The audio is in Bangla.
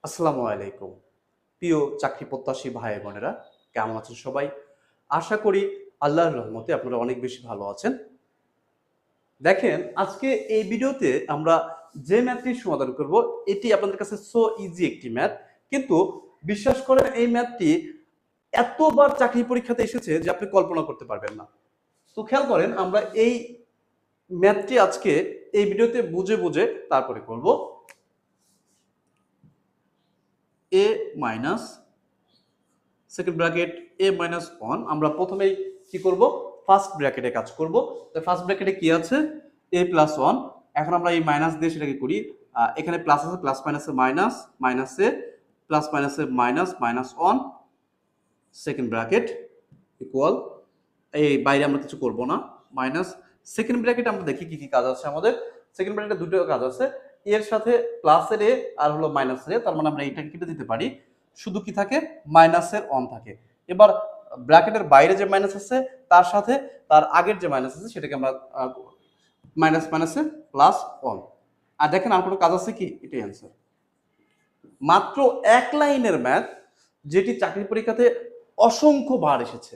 আসসালামু আলাইকুম। প্রিয় চাকরি প্রত্যাশী ভাই বোনেরা, কেমন আছেন সবাই? আশা করি আল্লাহর রহমতে আপনারা অনেক বেশি ভালো আছেন। দেখেন, আজকে এই ভিডিওতে আমরা যে ম্যাথটির সমাধান করব, এটি আপনাদের কাছে সো ইজি একটি ম্যাথ। কিন্তু বিশ্বাস করেন, এই ম্যাথটি এতবার চাকরি পরীক্ষাতে এসেছে যে আপনি কল্পনা করতে পারবেন না। তো খেয়াল করেন, আমরা এই ম্যাথটি আজকে এই ভিডিওতে বুঝে বুঝে তারপরে করব। a minus second bracket a minus 1, আমরা প্রথমেই কি করব, ফার্স্ট ব্র্যাকেটে কাজ করব। তো ফার্স্ট ব্র্যাকেটে কি আছে, a প্লাস 1। এখন আমরা এই মাইনাস দিয়ে সেটাকে করি, এখানে প্লাস আছে, প্লাস মাইনাসে মাইনাস, মাইনাসে প্লাস মাইনাসে minus, minus 1 second bracket equal, এই বাইরে আমরা কিছু করব না, মাইনাস সেকেন্ড ব্র্যাকেট। আমরা দেখি কি কি কাজ আছে আমাদের। সেকেন্ড ব্র্যাকেটে দুটো কাজ আছে, এর সাথে প্লাসের এ আর হলো মাইনাসের এ, তার মানে আমরা এইটাকে কেটে দিতে পারি, শুধু কি থাকে, মাইনাসের অন থাকে। এবার ব্র্যাকেটের বাইরে যে মাইনাস আছে তার সাথে তার আগের যে মাইনাস আছে সেটাকে আমরা মাইনাস মাইনাসে প্লাস অন। আর দেখেন আর কোনো কাজ আছে কি, এটাই অ্যান্সার। মাত্র এক লাইনের ম্যাথ, যেটি চাকরি পরীক্ষাতে অসংখ্য বার এসেছে।